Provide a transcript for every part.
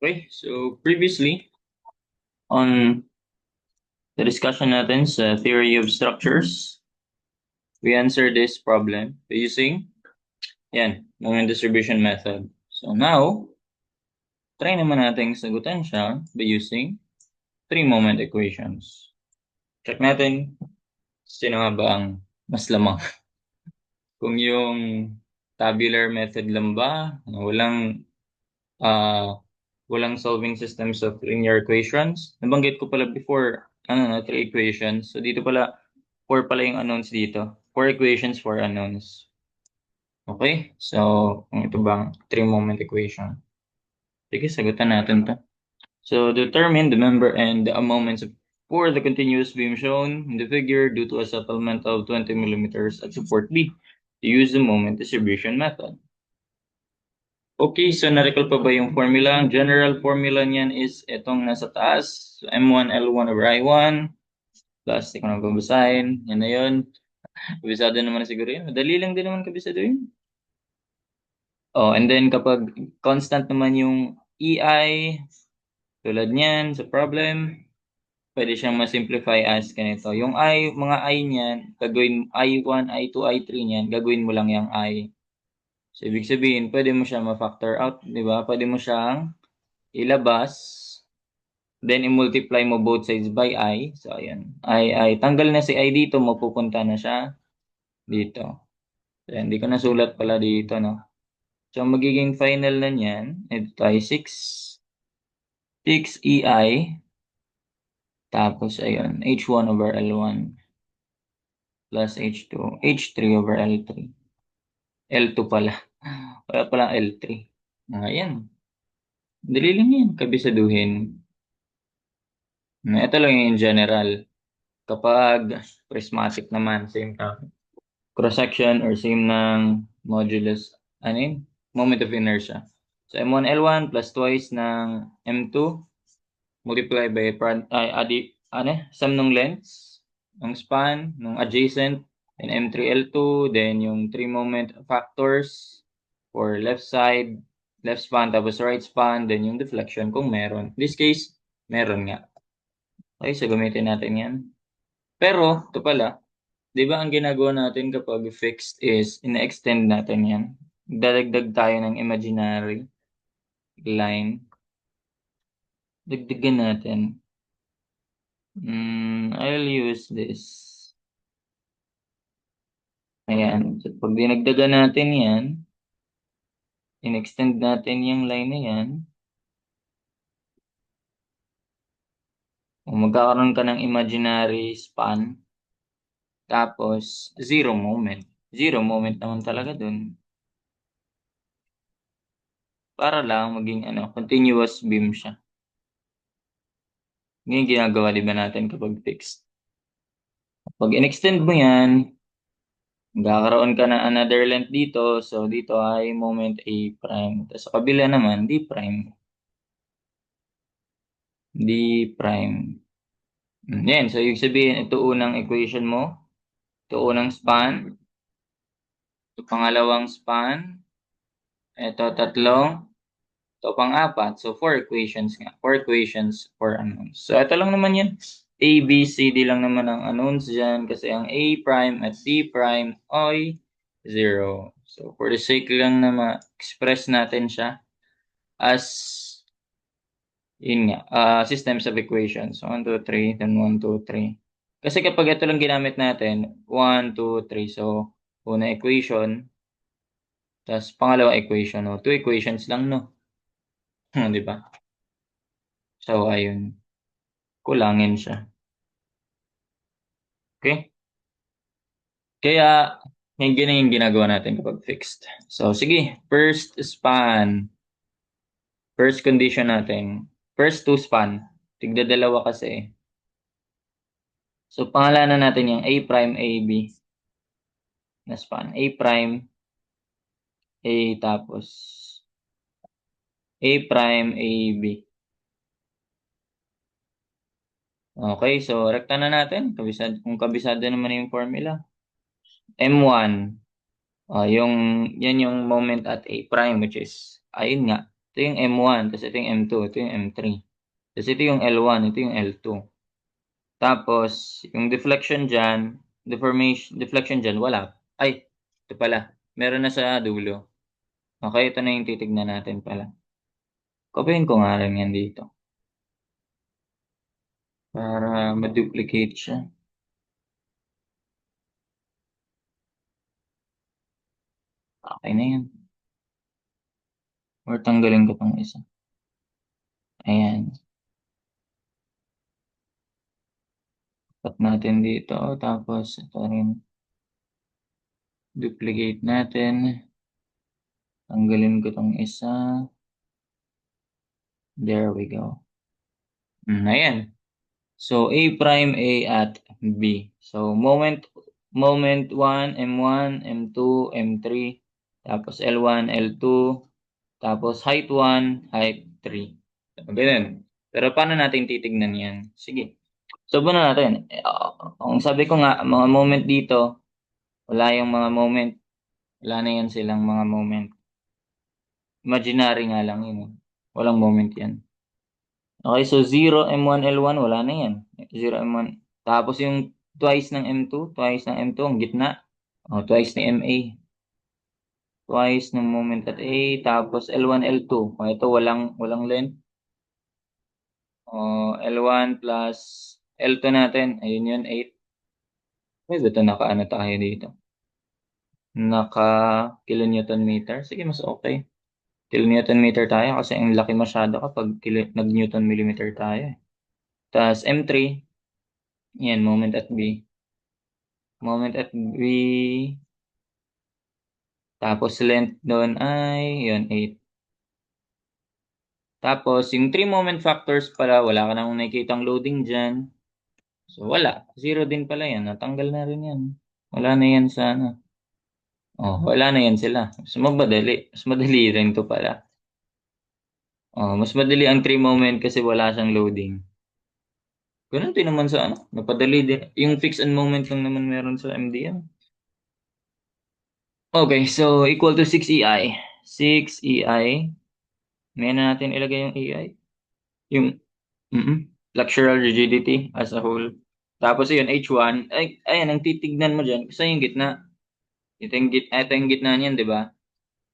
Okay, so previously on the discussion natin sa theory of structures, we answered this problem by using moment distribution method. So now, try naman natin sagutan siya by using three-moment equations. Check natin sino nga ba ang mas lamang. Kung yung tabular method lang ba, ah walang solving systems of linear equations. Nabanggit ko pala before, three equations. So dito pala, four pala yung unknowns dito. Four equations, four unknowns. Okay? So, ito bang three-moment equation? Sige, sagutan natin to. So, determine the member and the moments for the continuous beam shown in the figure due to a settlement of 20 millimeters at support B to use the moment distribution method. Okay, so na-recall pa ba yung formula? Ang general formula niyan is itong nasa taas. So, M1 L1 over I1 plus, di ko na babasahin. Yan na yun. Kabisado naman na siguro yun. Madali lang din naman kabisado yun. Oh, and then kapag constant naman yung EI, tulad niyan sa problem, pwede siyang ma-simplify as ganito. Yung I, mga I niyan, gagawin I1, I2, I3 niyan, gagawin mo lang yung I. So, ibig sabihin, pwede mo siya ma-factor out, di ba? Pwede mo siyang ilabas, then i-multiply mo both sides by I. So, ayan. Tanggal na si I dito, mapupunta na siya dito. So, hindi ko nasulat pala dito, no? So, magiging final na niyan, ito ay 6 EI, tapos, ayun, H1 over L1 plus H2, H3 over L3. L2 pala. Wala palang L3. Ayan. Dali lang yan, kabisaduhin. Ito lang yung general. Kapag prismatic naman, same cross-section or same ng modulus, ano yun? Moment of inertia. So, M1 L1 plus twice ng M2 multiply by sum ng lengths, ng span, ng adjacent, and M3 L2, then yung three moment factors for left side, left span, tapos right span, then yung deflection kung meron. In this case, meron nga. Okay, so gamitin natin yan. Pero, ito pala, di ba ang ginagawa natin kapag fixed is ina-extend natin yan? Dadagdag tayo ng imaginary line. Dagdagan natin. I'll use this. Ayan. So, pag dinagdagan natin yan, in-extend natin yung line na yan, magkakaroon ka ng imaginary span, tapos zero moment. Zero moment naman talaga dun. Para lang maging continuous beam siya. Ngayon ginagawa di ba natin kapag fixed. Pag in-extend mo yan, magkakaroon ka ng another length dito. So, dito ay moment A prime. Tapos sa kabila naman, D prime. D prime. Yan. So, ibig sabihin, ito unang equation mo. Ito unang span. Ito pangalawang span. Ito tatlong. Ito pang-apat. So, 4 equations nga. 4 equations, 4 unknowns. So, ito lang naman yan. A, B, C, D lang naman ang unknowns dyan. Kasi ang A prime at D prime ay 0. So, for the sake lang na ma-express natin siya as systems of equations. 1, 2, 3, then 1, 2, 3. Kasi kapag ito lang ginamit natin, 1, 2, 3. So, una equation, tapos pangalawa equation. No? 2 equations lang, no? Di ba? So, ayun. Kulangin siya. Okay? Kaya, yung yung ginagawa natin kapag fixed. So, sige. First span. First condition natin. First two span. Tigda dalawa kasi. So, pangalanan natin yung A prime, A, B. Na span. A prime, A, tapos A prime, A, B. Okay, so rekta na natin. Kung kabisado naman yung formula. M1. Yan yung moment at A prime, which is, ayun nga, Ito yung M1, tapos ito yung M2, ito yung M3. Tapos ito yung L1, ito yung L2. Tapos, yung deflection dyan, wala. Ay, ito pala. Meron na sa dulo. Okay, ito na yung titignan natin pala. Copyin ko nga lang yan dito. Para ma-duplicate siya. Okay na yan. Or tanggalin ko tong isa. Ayan. Cut natin dito. Tapos, ito rin. Duplicate natin. Tanggalin ko tong isa. There we go. Ayan. So, A prime A at B. So, moment 1, M1, M2, M3, tapos L1, L2, tapos height 1, height 3. So, ganun. Pero paano natin titignan yan? Sige. So, na natin. Ang sabi ko nga, mga moment dito, wala yung mga moment. Wala na yan silang mga moment. Imaginary nga lang yun. Walang moment yan. Okay, so 0, M1, L1, wala na yan. 0, M1. Tapos yung twice ng M2, ang gitna. Twice ni MA. Twice ng moment at A. Tapos L1, L2. Ito, walang length. L1 plus L2 natin. Ayun yun, 8. Pwede ito naka-ano tayo dito. Naka kilonewton meter. Sige, mas okay. Kilonewton meter tayo kasi ang laki masyado kapag nag-newton millimeter tayo. Tapos M3. Yan, moment at B. Moment at B. Tapos length doon ay, yun, 8. Tapos, yung 3 moment factors pala, wala ka nang nakikitang loading dyan. So, wala. Zero din pala yan. Natanggal na rin yan. Wala na yan sa ano. Wala na yan sila. Mas madali. Mas madali rin to pala. Mas madali ang 3 moment kasi wala siyang loading. Ganun din naman sa ano. Napadali din. Yung fix and moment lang naman meron sa MDM. Okay, so equal to 6 EI. 6 EI. May na natin ilagay yung EI. Yung flexural rigidity as a whole. Tapos yun, H1. Ay, ayan, ang titignan mo dyan. Kasi yung gitna. Ito yung gitna niyan, di ba?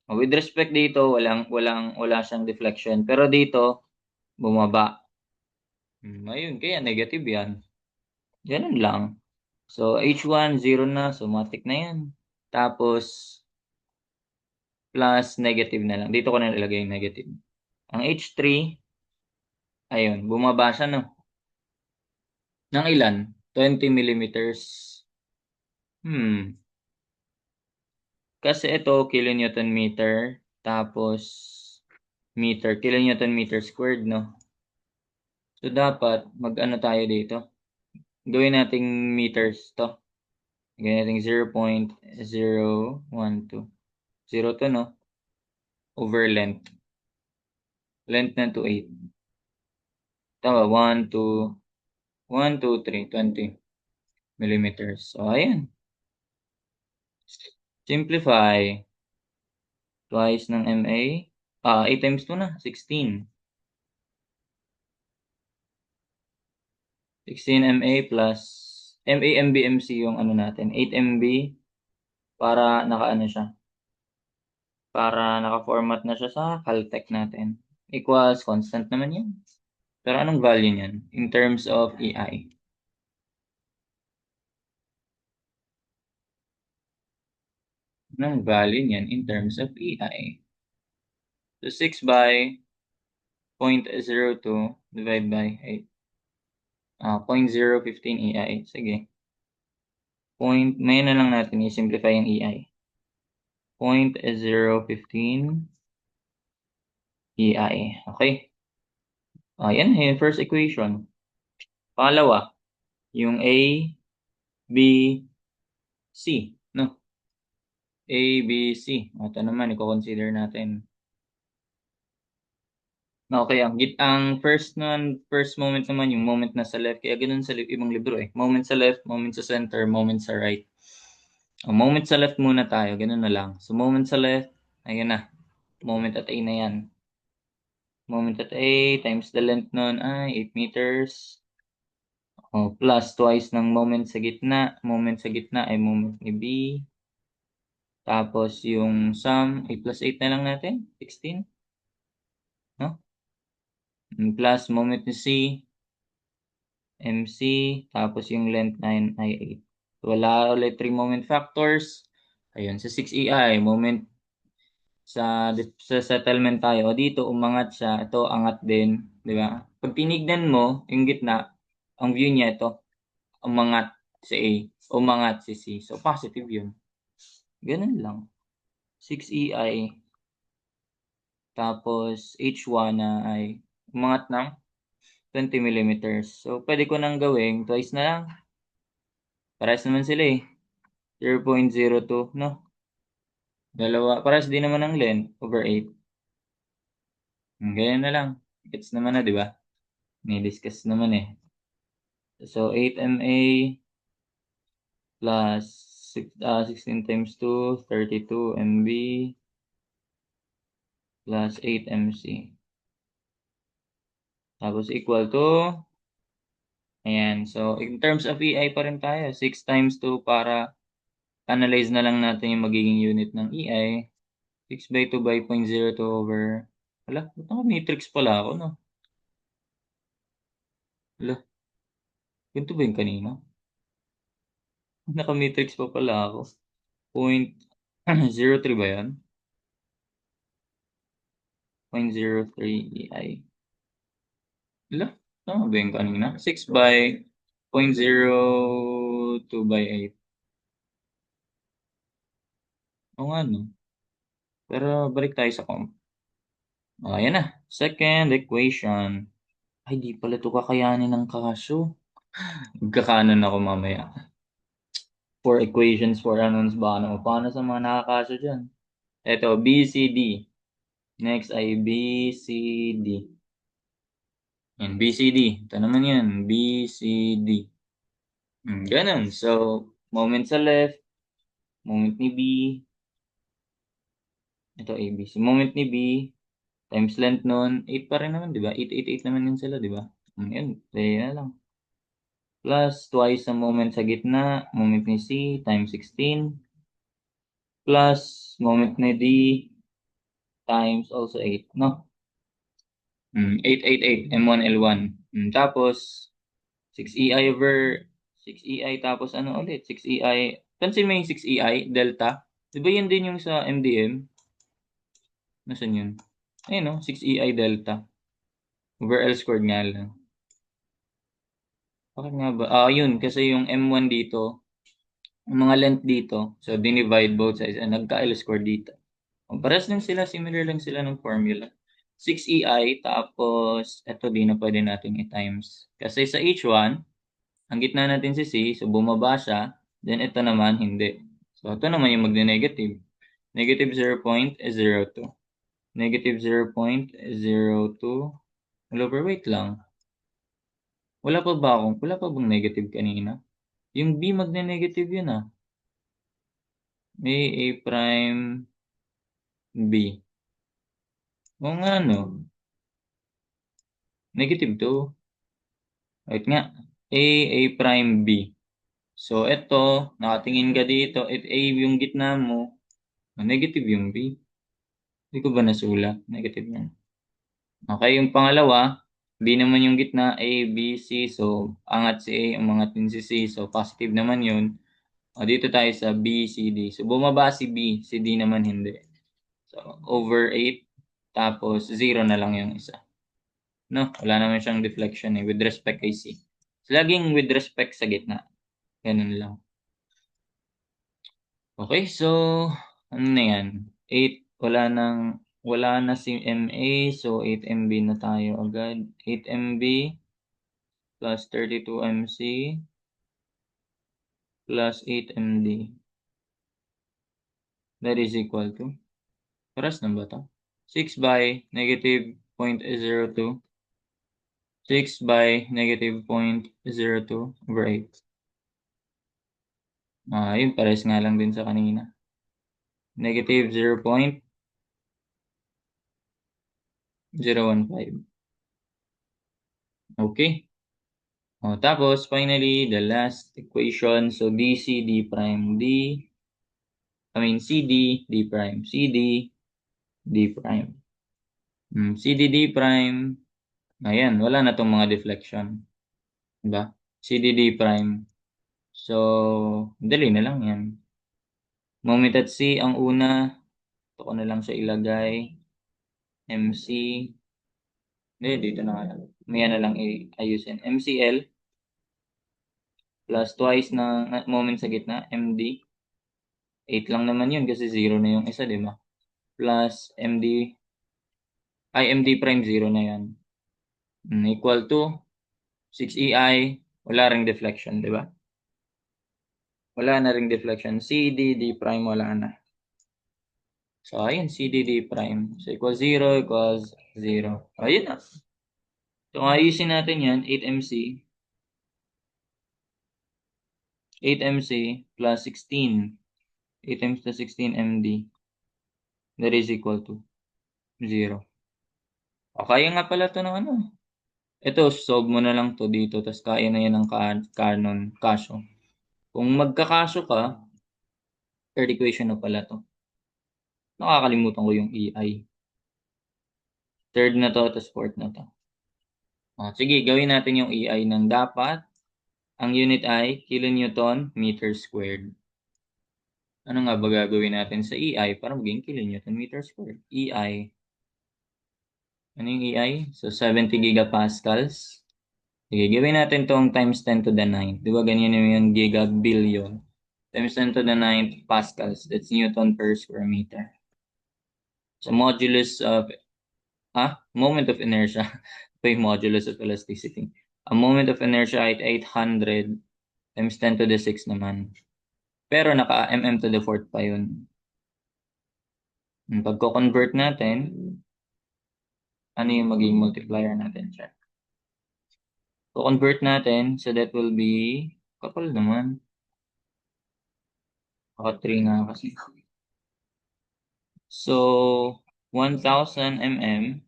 With respect dito, wala siyang deflection. Pero dito, bumaba. Ayun, kaya negative yan. Ganun lang. So, H1, 0 na. So, matik na yan. Tapos, plus negative na lang. Dito ko na ilagay yung negative. Ang H3, ayun, bumaba siya, no? Ng ilan? 20 millimeters. Kasi ito, kilonewton meter. Tapos, kilonewton meter squared, no? So, dapat, mag-ano tayo dito? Gawin nating meters to. Gawin nating 0.012. 0 to, no? Over length. Length na to 8. Tama, 1, 2, 3, 20 millimeters. So, ayan. Simplify. Twice ng MA. 8 times 2 na, 16. 16 MA plus MA, MB, MC yung ano natin. 8 MB para naka-ano siya. Para naka-format na siya sa Caltech natin. Equals constant naman yan. Pero anong value niyan in terms of EI? Anong value niyan in terms of EI? So 6 by 0.02 divided by 8. 0.015 EI. Sige. May na lang natin i-simplify yung EI. 0.015 EI. Okay. Yan yung first equation. Pangalawa, yung A, B, C. No? A, B, C. Ito naman, i-consider natin. Okay, ang first moment naman, yung moment na sa left. Kaya ganun sa ibang libro eh. Moment sa left, moment sa center, moment sa right. Moment sa left muna tayo, ganun na lang. So, moment sa left, ayun na. Moment at A na yan. moment at A times the length nun ay 8 meters. O, plus twice ng moment sa gitna. Moment sa gitna ay moment ni B. Tapos yung sum, 8 plus 8 na lang natin, 16. No? Plus moment ni C, MC, tapos yung length 9 ay 8. Wala ulit 3 moment factors. Ayun, sa 6EI, moment sa settlement tayo. O dito, umangat siya. Ito, angat din. Di ba? Pag tinignan mo, yung gitna, ang view niya ito, umangat si A, umangat si C. So, positive yun. Ganun lang. 6EI, tapos H1 na ay umangat ng 20 millimeters. So, pwede ko nang gawing twice na lang. Parehas naman sila eh. 0.02, no? Dalawa. Parehas din naman ang length over 8. Ganyan na lang. Gets naman na, di ba? Ni-discuss naman eh. So, 8 MA plus 16 times 2, 32 MB plus 8 MC. Tapos equal to, ayan. So, in terms of EI pa rin tayo. 6 times 2 para analyze na lang natin yung magiging unit ng EI. 6 by 2 by 0.02 over, wala, matrix pala ako, no? Wala, ganito ba yung kanina? Naka-matrix pa pala ako. 0.03 ba yan? 0.03 EI. Wala, tama ba yung kanina? 6 by 0.02 by 8. Oo nga, no? Pero balik tayo sa comp. Ayan na. Second equation. Ay, di pala ito kakayanin ng kaso. Magkakanon ako mamaya. 4 equations, 4 unknowns. Baka naman paano sa mga nakakaso dyan. Ito, BCD. Next ay BCD. Yan, BCD. Ito naman yan, BCD. Ganun. So, moment sa left, moment ni B. Ito, ABC. Moment ni B, times length nun, 8 pa rin naman, di ba? 8, 8, 8 naman yun sila, di ba? Yan, play na lang. Plus, twice ang moment sa gitna, moment ni C, times 16. Plus, moment ni D, times also 8, no? 8, 8, 8, M1, L1. Tapos, 6EI over 6EI, tapos ano ulit? 6EI, pansin mo yung 6EI, delta. Di ba yun din yung sa MDM? Nasaan yun? Ayun, no? 6EI delta. Over L squared nga lang. Bakit nga ba? Yun. Kasi yung M1 dito, yung mga length dito, so dinivide both sides, nagka-L squared dito. Pares lang sila, similar lang sila ng formula. 6EI, tapos, eto din na pwede natin i-times. Kasi sa H1, ang gitna natin si C, so bumaba siya, then ito naman, hindi. So, ito naman yung magne-negative. Negative 0.02. Negative 0.02. Wait lang. Wala pa bang negative kanina? Yung B magne-negative yun ah. May A prime B. Oo nga no. Negative 2. Wait nga. A prime B. So, ito, nakatingin ka dito. At A yung gitna mo. Negative yung B. Hindi ko ba nasulat? Negative yan. Okay, yung pangalawa, B naman yung gitna, A, B, C. So, angat si A, umangat din si C. So, positive naman yun. Dito tayo sa B, C, D. So, bumaba si B, si D naman hindi. So, over 8, tapos 0 na lang yung isa. No, wala naman siyang deflection with respect kay C. So, laging with respect sa gitna. Ganun lang. Okay, so, ano na yan? 8, wala na si MA, so 8 MB na tayo agad. 8 MB plus 32 MC plus 8 MD. That is equal to, paras na ba ito? 6 by negative 0.02. 6 by negative 0.02 over 8. Yun, pares nga lang din sa kanina. Negative 0. 0.15. Okay. Tapos, finally, the last equation. So, DC, D prime, CD, D prime, CD, D prime. CD, D prime. Ayan, wala na tong mga deflection. Diba? CD, D prime. So, dali na lang yan. Moment at C, ang una. Ito ko na lang siya ilagay. MC. Hindi, dito na nga lang. May na lang ayusin. MCL plus twice na moment sa gitna, MD. 8 lang naman yun kasi 0 na yung isa, di ba? Plus MD prime 0 na yan. Equal to 6EI, wala ring deflection, di ba? Wala na ring deflection. CD prime, wala na. So, ayun, CD prime. So, equals 0 equals 0. Ayun na. So, ayusin natin yan, 8MC. 8MC plus 16. 8 times plus 16 MD. That is equal to 0. O, kaya nga pala to ng ano. Ito, solve mo na lang to dito, tapos kaya na yan ng kanon, kaso. Kung magkakaso ka, third equation na pala to. Nakakalimutan ko yung EI. Third na to, tapos fourth na to. Sige, gawin natin yung EI ng dapat. Ang unit ay kilonewton meter squared. Ano nga ba gagawin natin sa EI para maging kilonewton meter squared? EI. Ano yung EI? So, 70 gigapascals. Sige, gawin natin tong times 10 to the 9. Di ba ganyan yung gigabillion? Times 10 to the 9 pascals. That's Newton per square meter. So, modulus of, moment of inertia. Ito yung modulus of elasticity. A moment of inertia ay 800 times 10 to the 6 naman. Pero naka-mm to the 4th pa yun. Pagko-convert natin, ano yung magiging multiplier natin? Check. So, convert natin, so that will be, kapal naman. Naka 3 nga kasi. So, 1,000 mm,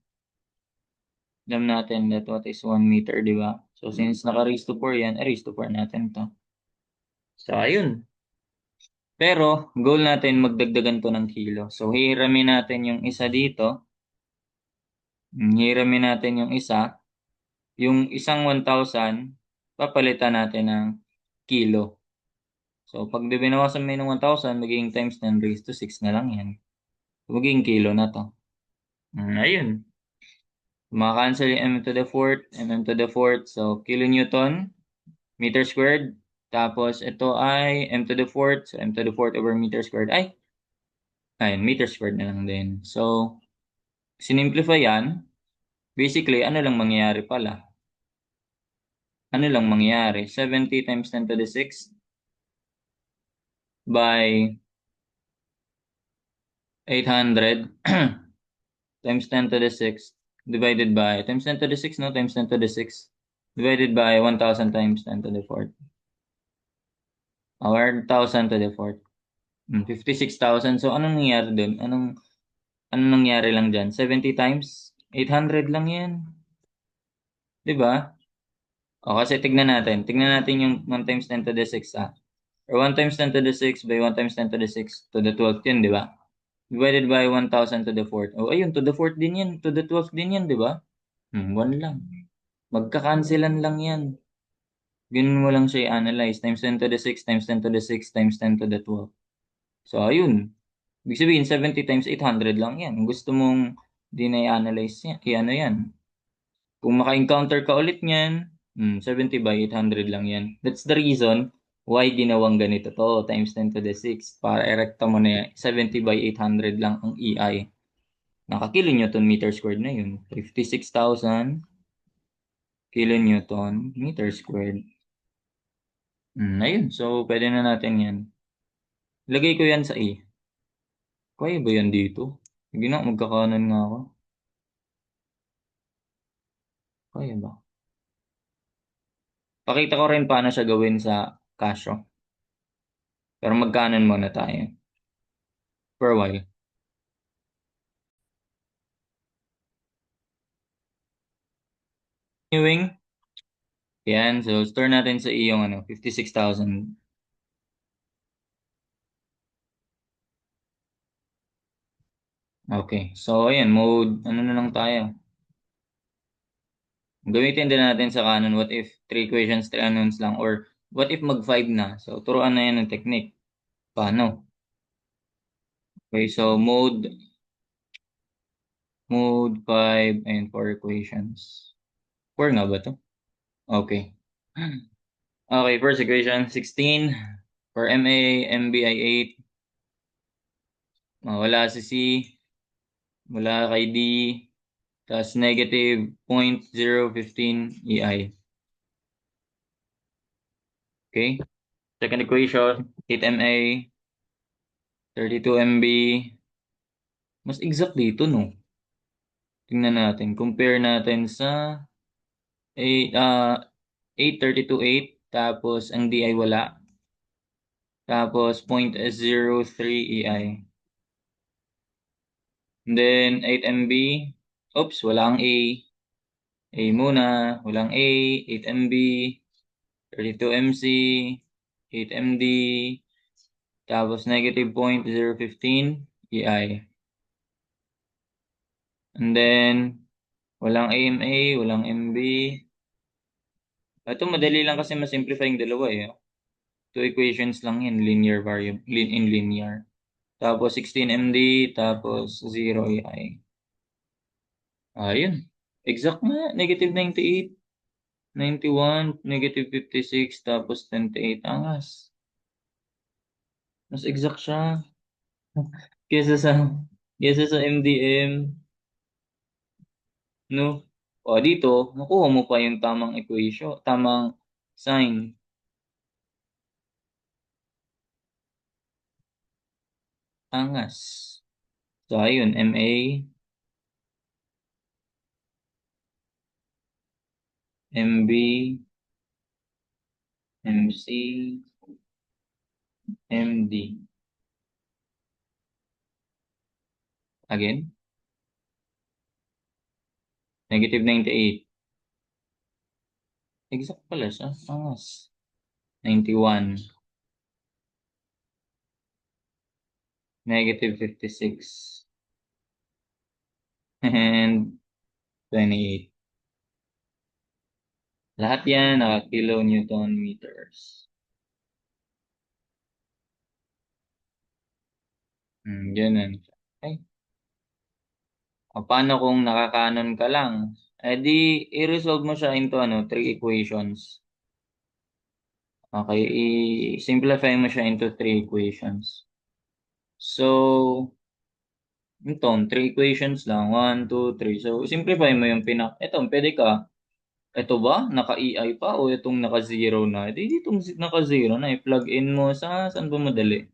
alam natin that what is 1 meter, di ba? So, since naka-raise to 4 yan, raise to 4 natin to. So, ayun. Pero, goal natin, magdagdagan to ng kilo. So, hiramin natin yung isa dito. Hiramin natin yung isa. Yung isang 1,000, papalitan natin ng kilo. So, pag binawasan mo ng 1,000, magiging times 10 raised to 6 na lang yan. Magiging kilo na to. Ayun. Maka-cancel yung m to the 4th, mm to the 4th. So, kilonewton, meter squared. Tapos, ito ay m to the 4th. So, m to the 4th over meter squared. Ayun, meter squared na lang din. So, sinimplify yan. Basically, ano lang mangyayari pala? Ano lang mangyayari? 70 times 10 to the 6 by 800 times 10 to the 6 divided by, times 10 to the 6, no? Times 10 to the 6 divided by 1,000 times 10 to the 4th. Or 1,000 to the 4th. 56,000. So, anong nangyari dun? Anong nangyari lang dyan? 70 times 800 lang yan. Diba? O, kasi tignan natin. Tignan natin yung 1 times 10 to the 6, Or 1 times 10 to the 6 by 1 times 10 to the 6 to the 12th yun, diba? Divided by 1,000 to the 4th. O, ayun, to the 4th din yan. To the 12th din yan, diba? 1 lang. Magkakancelan lang yan. Ganun mo lang siya i-analyze. Times 10 to the 6, times 10 to the 6, times 10 to the 12. So, ayun. Ibig sabihin, 70 times 800 lang yan. Kung gusto mong i-analyze yan, i-ano yan. Kung maka-encounter ka ulit niyan, 70 by 800 lang yan. That's the reason why ginawang ganito to, times 10 to the 6. Para erekta mo na yan, 70 by 800 lang ang EI. Naka-kilonewton meter squared na yun. 56,000 kilonewton meter squared. Ayun. So, pwede na natin yan. Lagay ko yan sa E. Kaya ba yan dito? Sige na, magkakanan nga ako. Kaya ba? Pakita ko rin paano siya gawin sa Casio. Pero magkanan muna tayo. For a while. Continuing. Yan. So, store natin sa iyong 56,000. Okay. So, ayan. Mode, ano na lang tayo. Gamitin din natin sa Canon, what if 3 equations, 3 unknowns lang, or what if mag 5 na. So, turuan na yan ng technique. Paano? Okay, so mode 5 and 4 equations. 4 nga ba to? Okay. Okay, first equation, 16. For MA, MBI 8. Wala si C. Wala kay D. Tapos negative 0.015 EI. Okay? Second equation, 8 MA, 32 MB. Mas exact dito, no? Tingnan natin. Compare natin sa 8, 832.8. Tapos, ang D ay wala. Tapos, 0.03 EI. And then, 8 MB. Oops, walang A. A muna. Walang A. 8 MB. 32 MC. 8 MD. Tapos, negative 0.015 EI. And then, walang AMA, walang MB. Ito, madali lang kasi ma-simplify yung dalawa eh. Two equations lang yan, linear variable, in linear. Tapos 16 MD, tapos 0 AI. Ayun. Exact nga, negative 98, 91, negative 56, tapos 28. Angas. Mas exact siya. Kesa sa, kesa sa MDM, no? O, dito, nakuha mo pa yung tamang equation, tamang sign. Angas. So, ayun, MA, MB, MC, MD. Again, negative 98. Exact pala siya. Angas. 91. Negative 56. And 28. Lahat yan naka-kilonewton meters. Ganun. Okay. Paano kung nakakanon ka lang? Di, i-resolve mo siya into 3 equations. Okay, i-simplify mo siya into 3 equations. So, ito, 3 equations lang. 1, 2, 3. So, simplify mo yung ito, pwede ka. Ito ba? Naka-EI pa o itong naka-0 na? Di, itong naka-0 na. I-plug in mo saan ba madali?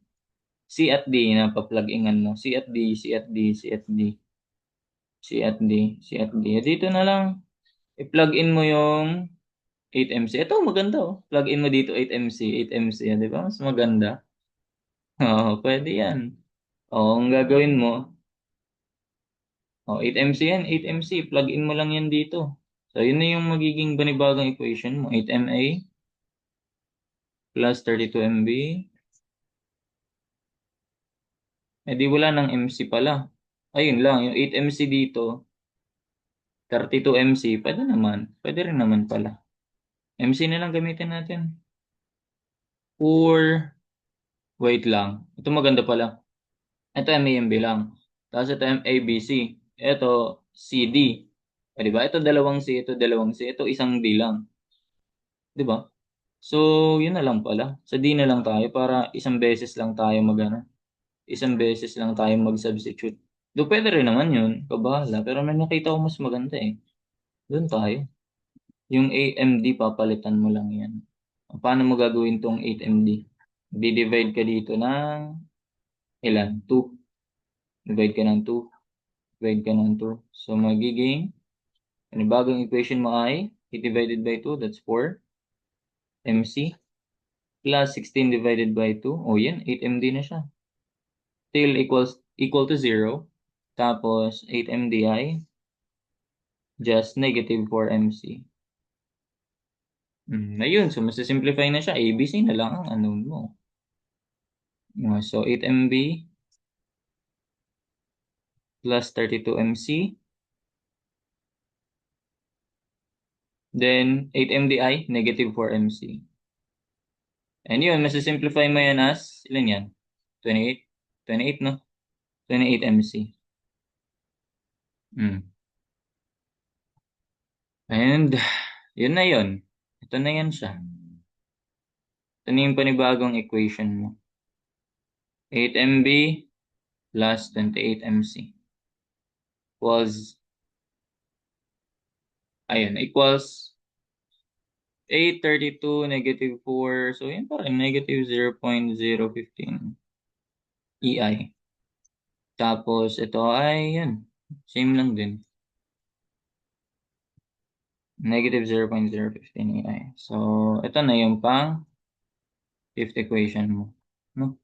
C at D na pa-plug-ingan mo. C at D, C at D, C at D, C at D, C at D. Dito na lang. I-plug in mo yung 8MC. Ito, maganda oh. Plug in mo dito 8MC, 8MC. Di ba? Mas maganda. Oo, pwede yan. Oo, ang gagawin mo, 8MC yan, 8MC. Plug in mo lang yan dito. So, yun na yung magiging banibagong equation mo. 8MA plus 32 MB. Di wala ng MC pala. Ayun lang, yung 8MC dito, 32 MC, pwede naman. Pwede rin naman pala. MC na lang gamitin natin. Or, wait lang. Ito maganda pala. Ito MAMB lang. Tapos ito MABC. Ito CD. Di ba? Ito dalawang C, ito dalawang C. Ito isang D lang. Di ba? So, yun na lang pala. Sa D na lang tayo para isang beses lang tayo isang beses lang tayo mag-substitute. Do pwede rin naman yun. Kabahala. Pero may nakita ko mas maganda eh. Doon tayo. Yung 8MD papalitan mo lang yan. Paano mo gagawin tong 8MD? Di-divide ka dito ng ilan? 2. Divide ka ng 2. Divide ka ng 2. So, magiging bagong equation mo ay 8 divided by 2, that's 4. MC plus 16 divided by 2. O yan, 8MD na siya. Till equal to 0. Tapos, 8MD ay just negative 4MC. Ayun, so masisimplify na siya. ABC na lang ang unknown mo. So 8 MB plus 32 MC. Then 8 MDI, negative 4 MC. And yun, masisimplify mo yan as, ilan yan? 28? 28, no? 28 MC. Mm. And, yun na yun. Ito na yan siya. Ito na yung panibagong equation mo. 8 MB plus 28 MC equals 832 negative 4. So, yun pa rin, negative 0.015 EI. Tapos, ito ay, yun. Same lang din. Negative 0.015 EI. So, ito na yung pang fifth equation mo. No?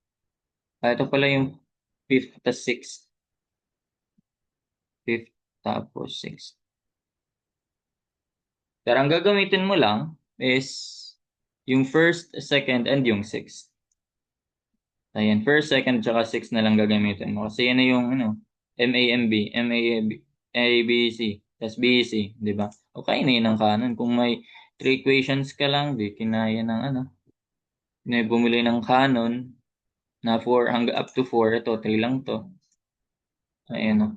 Ito pala yung fifth tas sixth. Fifth tapos sixth. Pero ang gagamitin mo lang is yung first, second, and yung sixth. Ayan, first, second, tsaka sixth na lang gagamitin mo. Kasi yan na yung MAMB, MAB, ABC, tas BC, di ba? Okay na yun ang kanon. Kung may 3 equations ka lang, di kinaya ng na bumili ng canon na 4 hanggang up to 4. Ito, 3 lang to. Ayan o.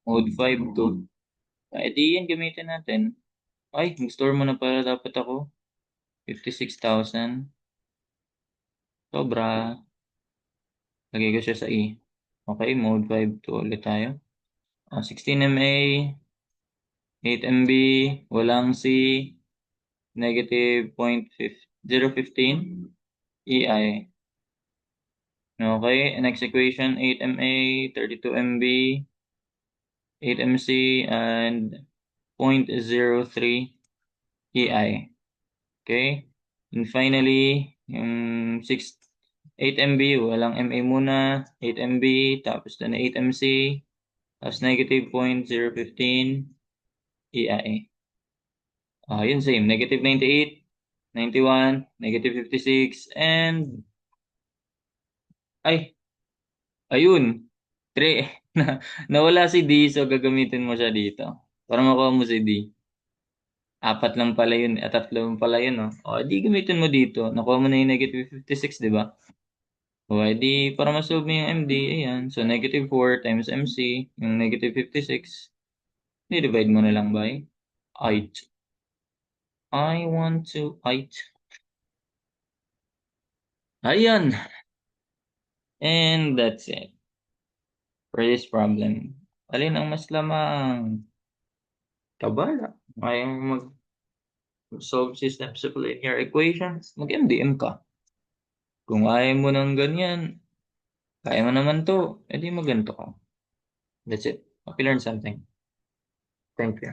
Mode 5 to. Di yan gamitin natin. Ay, mag-store mo na para dapat ako. 56,000. Sobra. Lagay ko siya sa E. Okay, mode 5 to ulit tayo. 16 MA, 8 MB, walang C, negative 0.015 EI. Okay, next equation, 8 MA, 32 MB, 8 MC, and 0.03 EI. Okay? And finally, yung 8 MB, walang MA muna, 8 MB, tapos na 8 MC, tapos negative 0.015 EI. Yun same, negative 98, 91, negative 56, and ayun, 3, nawala si D, so gagamitin mo siya dito. Para makuha mo si D. 4 lang pala yun, at 3 lang pala yun, no? Di gamitin mo dito. Nakuha mo na yung negative 56, di ba? Di para masolve mo yung MD, ayan. So, negative 4 times MC, yung negative 56, i-divide mo na lang by 8. I want to 8. Ayan. And that's it for this problem. Alin ang mas lamang? Kabala. Ayaw mag-solve systems of linear equations. Mag-MDM ka. Kung ayaw mo ng ganyan, kaya mo naman to, edi maganto ka. That's it. Hope you learned something. Thank you.